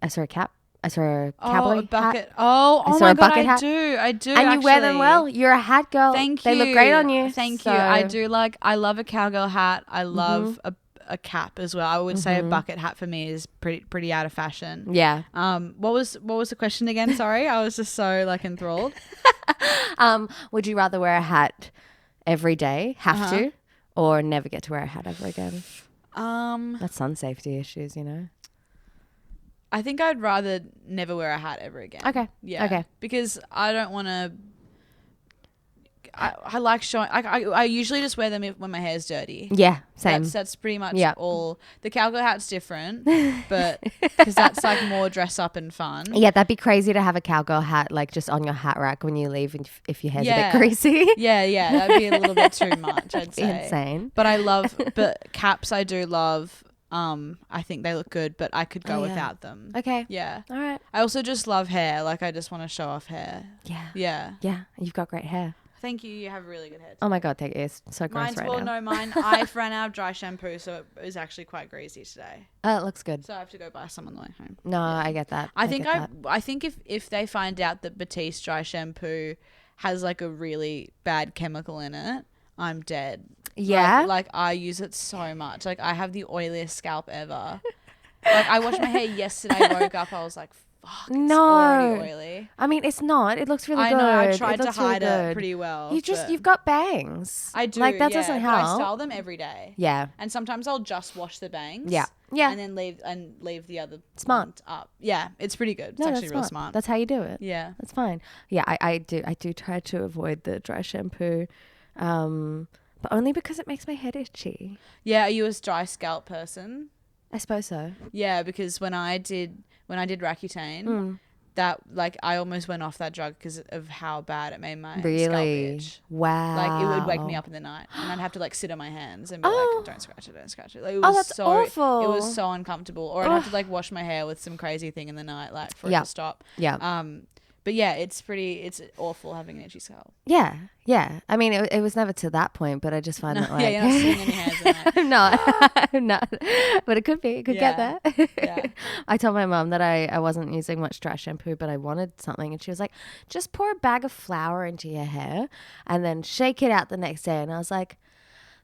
I saw a cap. I saw a Oh, cowboy a bucket. hat. Oh I saw my a god, bucket hat. I do. And you wear them actually. well. You're a hat girl. Thank you. They look great on you. Thank So- you. I do I love a cowgirl hat. I love a cap as well. I would say a bucket hat for me is pretty out of fashion. Yeah. What was the question again? Sorry, I was just so like enthralled. Would you rather wear a hat every day, have Uh-huh. to, or never get to wear a hat ever again? Um, That's sun safety issues, you know. I think I'd rather never wear a hat ever again. Okay. Yeah. Okay. Because I don't want to. I like showing. I usually just wear them when my hair's dirty. Yeah, same. That's pretty much Yeah. all. The cowgirl hat's different, but because that's like more dress up and fun. Yeah, that'd be crazy to have a cowgirl hat like just on your hat rack when you leave if your hair's a bit greasy. Yeah, that'd be a little bit too much, I'd say. Insane. But caps I do love. I think they look good, but I could go without them. Okay. Yeah. All right. I also just love hair. Like I just want to show off hair. Yeah. Yeah. Yeah. You've got great hair. Thank you. You have really good hair. Oh my God, thank you. It's so gross right now. Mine. I ran out of dry shampoo, so it was actually quite greasy today. Oh, it looks good. So I have to go buy some on the way home. No, I get that. I think if they find out that Batiste dry shampoo has like a really bad chemical in it, I'm dead. Yeah. Like I use it so much. Like I have the oiliest scalp ever. Like I washed my hair yesterday, woke up, I was like, fuck, it's already oily. I mean, it's not. It looks really I good. know, I tried to looks really hide it good. pretty well. You've got bangs. I do. Like that doesn't but help. I style them every day. Yeah. And sometimes I'll just wash the bangs. Yeah. Yeah. And then leave the other Smart. ones up. Yeah, it's pretty good. It's No, actually that's real smart. That's how you do it. Yeah. That's fine. Yeah, I do try to avoid the dry shampoo. But only because it makes my head itchy. Yeah, are you a dry scalp person? I suppose so. Yeah, because when I did Roaccutane, that like I almost went off that drug because of how bad it made my scalp itch. Wow. Like it would wake me up in the night, and I'd have to like sit on my hands and be like, "Don't scratch it, don't scratch it." Like, it was that's so awful. It was so uncomfortable. Or I'd have to like wash my hair with some crazy thing in the night, like for it to stop. Yeah. But yeah, it's awful having an itchy scalp. Yeah. Yeah. I mean, it was never to that point, but I just find that like. Yeah, you're not sitting on your hands in that. I'm not. I'm not. But it could be. It could get there. Yeah. I told my mum that I wasn't using much dry shampoo, but I wanted something. And she was like, just pour a bag of flour into your hair and then shake it out the next day. And I was like,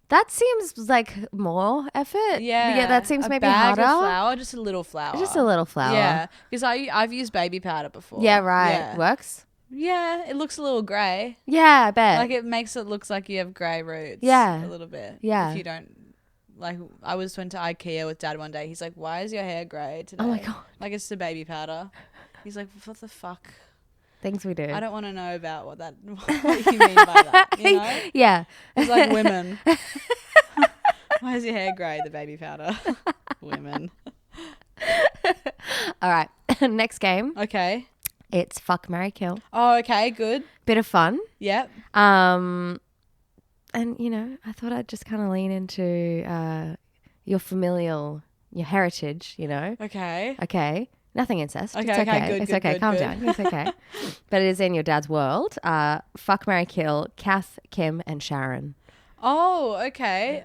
that seems like more effort. Yeah. That seems maybe bag harder. Of flour, just a little flour. Just a little flour. Yeah. Because I've used baby powder before. Yeah, right. Yeah. Works? Yeah, it looks a little grey. Yeah, I bet. Like it makes it look like you have grey roots. Yeah. A little bit. Yeah. If you don't, like, I went to IKEA with Dad one day. He's like, "Why is your hair grey today?" Oh my God. Like it's the baby powder. He's like, "What the fuck?" Things we do. I don't want to know about what you mean by that. You know? Yeah. It's like women. Why is your hair grey? The baby powder. Women. All right. Next game. Okay. It's Fuck, Marry, Kill. Oh, okay. Good. Bit of fun. Yep. And you know, I thought I'd just kind of lean into your heritage, you know. Okay. Okay. Nothing incest. Okay, It's okay, okay. good, It's good, okay. good, Calm good. down. It's okay. But it is in your dad's world. Fuck, Marry, Kill, Kath, Kim, and Sharon. Oh, okay.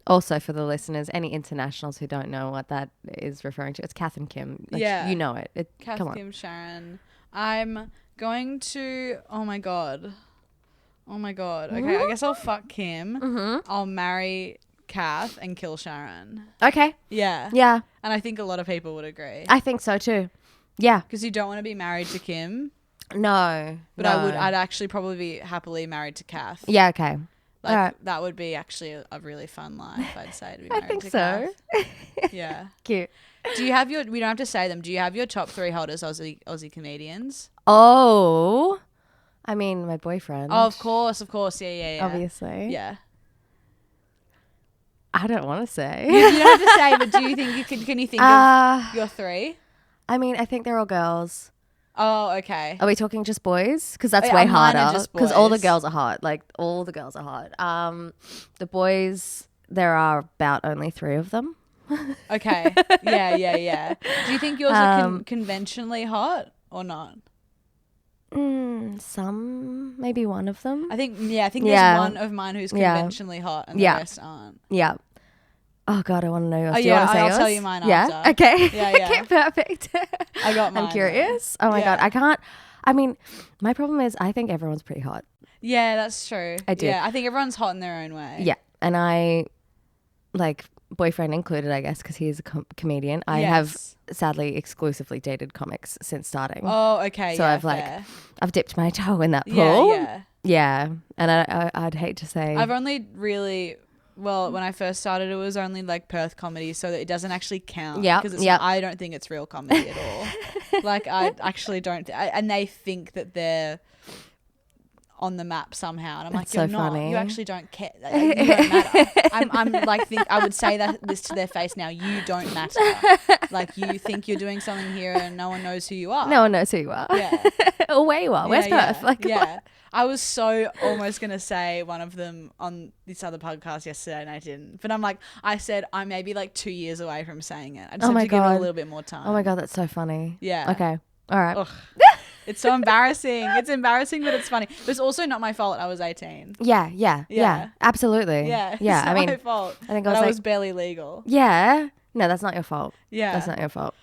Also, for the listeners, any internationals who don't know what that is referring to, it's Kath and Kim. Like, Yeah. You know it. Kath, Come on. Kim, Sharon. I'm going to. Oh my god. Okay, I guess I'll fuck Kim. Mm-hmm. I'll marry Kath and kill Sharon. Okay. Yeah. Yeah. And I think a lot of people would agree. I think so too. Yeah. Because you don't want to be married to Kim, No. but no. I'd actually probably be happily married to Kath. Yeah, okay. Like Alright. that would be actually a really fun life, I'd say, to be I married think to so. Kath. Yeah. Cute. Do you have we don't have to say them. Do you have your top 3 hottest Aussie comedians? Oh. I mean, my boyfriend. Oh, of course. Yeah. Obviously. Yeah. I don't want to say. You don't have to say, but do you think can you think of your 3? I mean, I think they're all girls. Oh, okay. Are we talking just boys? Because that's Yeah, way mine are harder. just Because all the boys. girls are hot. Like, all the girls are hot. The boys, there are about only 3 of them. Okay. Yeah. Do you think yours are conventionally hot or not? Some, maybe one of them. I think there's one of mine who's Yeah. conventionally hot and the Yeah. rest aren't. Yeah. Oh God, I want to know yours. Oh, Do you yeah, want to say I'll yours? tell you mine Yeah. after. Okay. Yeah. Okay. Perfect. I got mine. I'm curious. Oh my Yeah. God, I can't. I mean, my problem is I think everyone's pretty hot. Yeah, that's true. I do. Yeah, I think everyone's hot in their own way. Yeah, and I, like, boyfriend included, I guess, because he's a comedian. I have sadly exclusively dated comics since starting. Oh, okay. So yeah, I've like, fair. I've dipped my toe in that pool. Yeah. Yeah, and I'd hate to say. I've only really, well, when I first started, it was only like Perth comedy, so that it doesn't actually count. Yeah, Because yep. I don't think it's real comedy at all. Like, I actually don't. And they think that they're on the map somehow, and I'm That's like, you're so not. funny. You actually don't care. You don't matter. I'm like, I would say this to their face now. You don't matter. Like, you think you're doing something here, and no one knows who you are. No one knows who you are. Yeah. Or where you are. Where's Perth? Like, yeah. I was so almost going to say one of them on this other podcast yesterday, and I didn't. But I'm like, I said I'm maybe like 2 years away from saying it. I just have to give it a little bit more time. Oh my God, that's so funny. Yeah. Okay. All right. Ugh. It's so embarrassing. It's embarrassing, but it's funny. But it's also not my fault. I was 18. Yeah. Absolutely. Yeah. Yeah. It's not my fault. I think I was barely legal. Yeah. No, that's not your fault. Yeah. That's not your fault.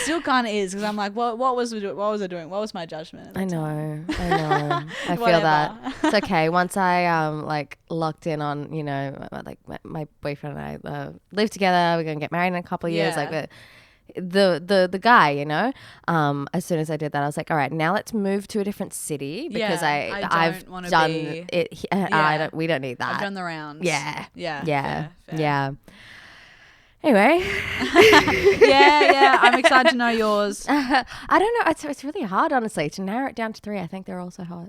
Still kind of is, because I'm like, what was I doing? What was my judgment? I know. I feel Whatever. that. It's okay. Once I like locked in on, you know, like my boyfriend and I live together. We're gonna get married in a couple of years. Yeah. Like the guy, you know. As soon as I did that, I was like, all right, now let's move to a different city because Yeah, I've wanna done be- it. Yeah. We don't need that. I've done the rounds. Yeah. Fair. Yeah. Anyway. yeah. I'm excited to know yours. I don't know. It's really hard, honestly, to narrow it down to 3. I think they're all so hot.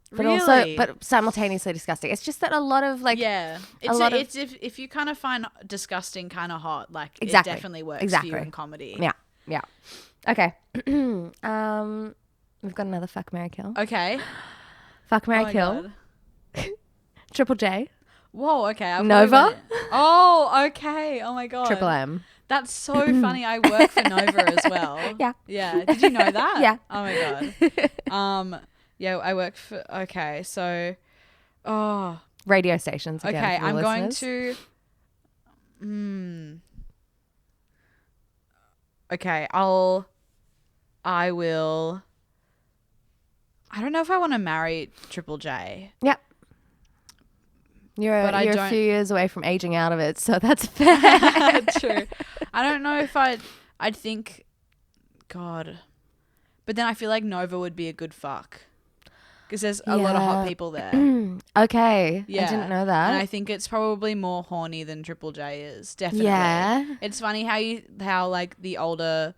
But Really? but simultaneously disgusting. It's just that a lot of like, Yeah, it's if you kind of find disgusting kind of hot, like Exactly. it definitely works Exactly. for you in comedy. yeah. Okay. We've got another fuck, marry, kill. Okay. Fuck, Oh marry, my kill. God. Triple J. Whoa. Okay. I've Nova? probably read it. Oh. Okay. Oh my God. Triple M. That's so funny. I work for Nova as well. Yeah. Yeah. Did you know that? Yeah. Oh my God. Yeah. I work for. Okay. So. Oh. Radio stations. Again, Okay. for the I'm going listeners. to. Okay. I will. I don't know if I want to marry Triple J. Yep. You're But I a don't- few years away from aging out of it, so that's fair. True. I don't know if I'd think, God. But then I feel like Nova would be a good fuck. Because there's a lot of hot Yeah. people there. Okay. Yeah. I didn't know that. And I think it's probably more horny than Triple J is. Definitely. Yeah. It's funny how like the older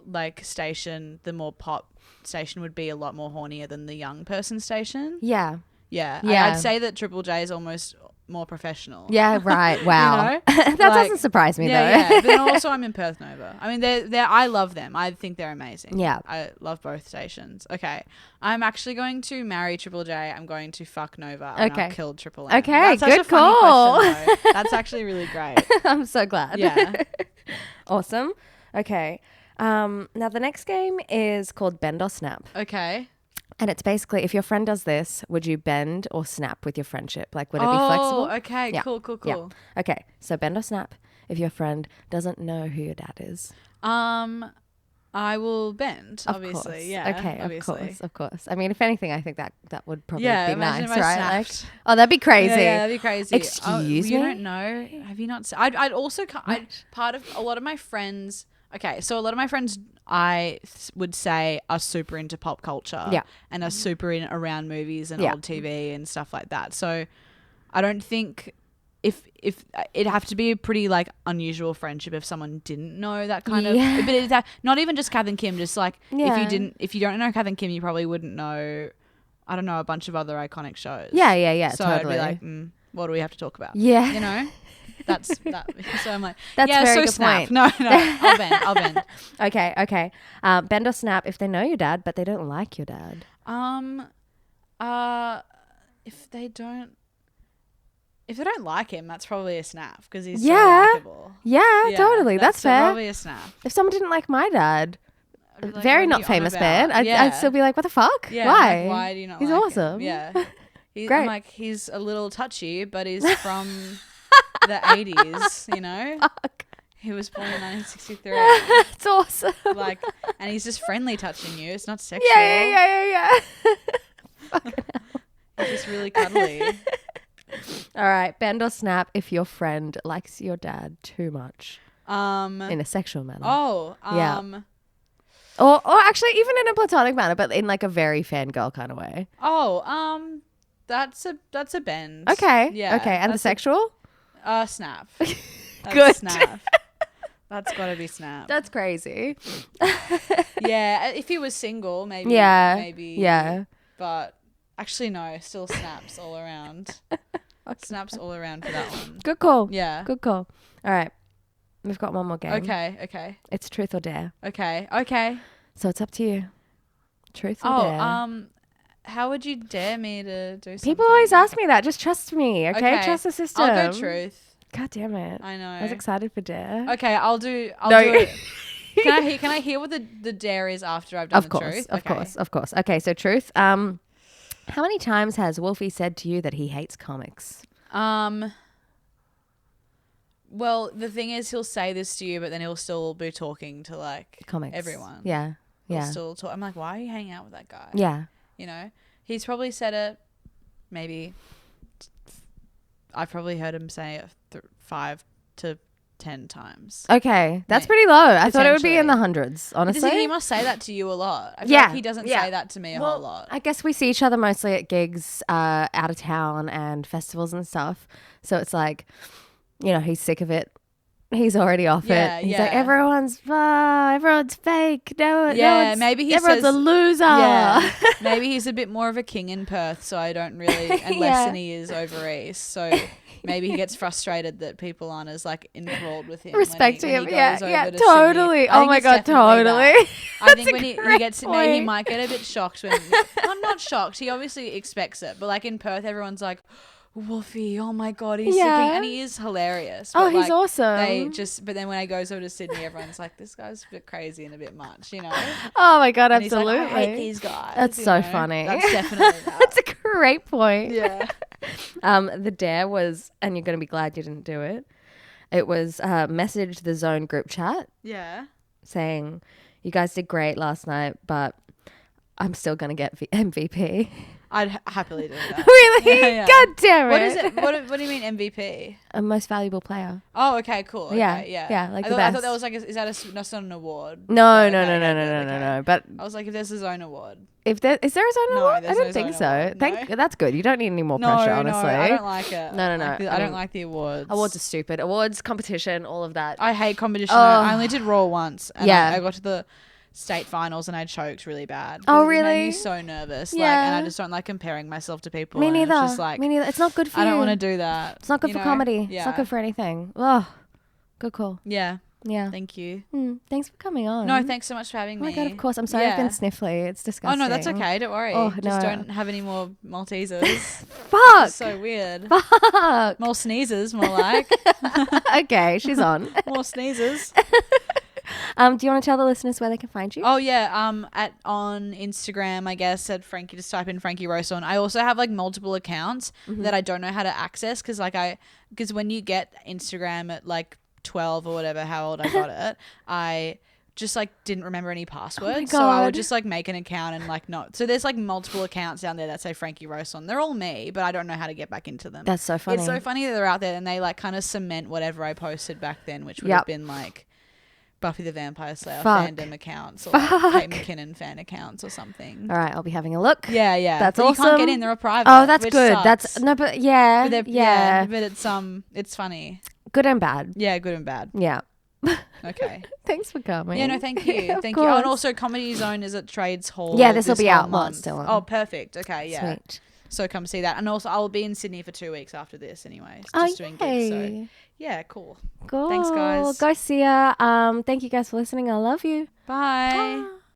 like station, the more pop station would be a lot more hornier than the young person station. Yeah. Yeah. Yeah. I'd say that Triple J is almost more professional. Yeah, right. Wow. know? That Like- doesn't surprise me Yeah, though. yeah. But then also I'm in Perth Nova. I mean, I love them. I think they're amazing. Yeah. I love both stations. Okay. I'm actually going to marry Triple J. I'm going to fuck Nova. And Okay. I'll kill Triple M. Okay, That's such good a funny call. question, though. That's actually really great. I'm so glad. Yeah. Awesome. Okay. Now the next game is called Bend or Snap. Okay. And it's basically, if your friend does this, would you bend or snap with your friendship? Like, would it be flexible? Okay. Yeah. Cool. Yeah. Okay. So bend or snap if your friend doesn't know who your dad is. I will bend, Of obviously. course. Yeah. Okay. Obviously. Of course. I mean, if anything, I think that would probably Yeah, be imagine nice, if I right? Like, snapped. oh, that'd be crazy. Yeah, that'd be crazy. Excuse You me? don't know? Have you not? I'd also. Part of a lot of my friends. Okay, so a lot of my friends, would say, are super into pop culture. Yeah. And are super in around movies and Yeah. old TV and stuff like that. So, I don't think if it'd have to be a pretty like unusual friendship if someone didn't know that kind Yeah. of. But it's not even just Kath and Kim. Just like Yeah. if you don't know Kath and Kim, you probably wouldn't know. I don't know, a bunch of other iconic shows. Yeah. So Totally. I'd be like, what do we have to talk about? Yeah. You know? That's that. So I'm like, That's yeah, a very so good snap. point. No, I'll bend. Okay. Bend or snap if they know your dad, but they don't like your dad. If they don't like him, that's probably a snap because he's Yeah. so likable. Yeah, totally. That's fair. Probably a snap. If someone didn't like my dad, I'd be like, very what are not you on famous about? man, I'd still be like, what the fuck? Yeah, Why? like, why do you not He's like him? awesome. Yeah. Great. I'm like, he's a little touchy, but he's from the 80s, you know? Fuck. He was born in 1963. It's awesome. Like, and he's just friendly touching you. It's not sexual. Yeah. He's just really cuddly. All right, bend or snap if your friend likes your dad too much in a sexual manner. Yeah. Or actually even in a platonic manner, but in like a very fangirl kind of way. That's a bend. Okay. Yeah. Okay. And the that's sexual? snap. Good. That's snap. That's got to be Snap. That's crazy. Yeah, if he was single, maybe. Yeah. Maybe. Yeah. But actually, no. Still Snaps all around. Snaps all around for that one. Good call. Yeah. Good call. All right. We've got one more game. Okay. It's truth or dare. Okay. So it's up to you. Truth or Oh, dare. how would you dare me to do something? People always ask me that. Just trust me, okay? Okay. Trust the system. I'll go truth. God damn it. I know. I was excited for dare. Okay, I'll do No. it. Can I hear what the dare is after I've done the truth? Of course. Okay, so truth. How many times has Wolfie said to you that he hates comics? Well, the thing is, he'll say this to you, but then he'll still be talking to like Comics. everyone. Yeah. He'll still talk. I'm like, why are you hanging out with that guy? Yeah. You know, he's probably said it. Maybe I've probably heard him say it 5 to 10 times. Okay, that's pretty low. I thought it would be in the Potentially. hundreds, honestly. He must say that to you a lot. I feel Yeah, like he doesn't yeah. say that to me a whole lot. I guess we see each other mostly at gigs out of town and festivals and stuff. So it's like, you know, he's sick of it. He's already off it. He's like, everyone's fake. Maybe he everyone's says, a loser. Yeah, maybe he's a bit more of a king in Perth, so I don't really, and less than he is over east. So maybe he gets frustrated that people aren't as like enthralled with him. Respecting him. When he Yeah, goes yeah, over to totally. Sydney. I Oh think my it's God, definitely totally. that. I think That's when a he great gets, he point. might get a bit shocked when, I'm not shocked. He obviously expects it, but like in Perth, everyone's like, Wolfie, oh my God, he's Yeah. sick, and he is hilarious. Oh, But, he's like, awesome. but then when he goes over to Sydney, everyone's like, this guy's a bit crazy and a bit much, you know? Oh my God, And he's absolutely. like, I hate these guys. That's you so know? funny. That's definitely that. That's a great point. Yeah. The dare was, and you're going to be glad you didn't do it. It was message the Zone group chat Yeah. saying, you guys did great last night, but I'm still going to get MVP. I'd happily do that. Really? Yeah. God damn it. What is it? What do you mean MVP? A most valuable player. Oh, okay, cool. Okay, Yeah, yeah. yeah, like I the thought, I thought best. that was like, that's not an award. No, Yeah, no, okay, no, no, okay, no, good, no, no, okay. no. But I was like, if there's a zone award. if there is there a zone No, award? I there's don't no think zone so. award, no. That's good. You don't need any more pressure, honestly. No, I don't like it. No, no, no. I don't like the awards. Awards are stupid. Awards, competition, all of that. I hate competition. Oh. I only did Raw once. And Yeah. I got to the state finals and I choked really bad. Oh, It made really? me so nervous. Like, Yeah. and I just don't like comparing myself to people. Me and neither. It's just like, Me neither. It's not good for you. I don't want to do that. It's not good you for know? comedy. Yeah. It's not good for anything. Oh, good call. Yeah. Yeah. Thank you. Thanks for coming on. No, thanks so much for having Oh me. my God, of course. I'm sorry I've been Yeah. sniffly. It's Oh disgusting. no, that's okay. Don't worry. Oh, Just no. don't have any more Maltesers. Fuck. It's so weird. Fuck. More sneezes, more like. Okay, she's on. More sneezes. Do you want to tell the listeners where they can find you? Oh yeah, on Instagram, I guess at Frankie, just type in Frankie Rowsthorn. I also have like multiple accounts that I don't know how to access because when you get Instagram at like 12 or whatever, how old I got it, I just like didn't remember any passwords, so I God. would just like make an account and like not. So there's like multiple accounts down there that say Frankie Rowsthorn. They're all me, but I don't know how to get back into them. That's so funny. It's so funny that they're out there and they like kind of cement whatever I posted back then, which would Yep. have been like Buffy the Vampire Slayer Fuck. fandom accounts or like Kate McKinnon fan accounts or something. All right, I'll be having a look. Yeah, yeah. That's but awesome. You can't get in; they're a private. Oh, that's which good. sucks. That's no, but yeah, But yeah, but it's funny. good and bad. Yeah, good and bad. Yeah. Okay. Thanks for coming. Yeah, no, thank you, Of thank you. Oh, and course. also, Comedy Zone is at Trades Hall. Yeah, this'll be whole out while it's month. still on. Oh, perfect. Okay, yeah. Sweet. So come see that, and also I'll be in Sydney for 2 weeks after this, anyway. Oh, Just doing gigs. So yay. yeah, cool. Cool. Thanks, guys. Go see ya. Thank you guys for listening. I love you. Bye. Bye.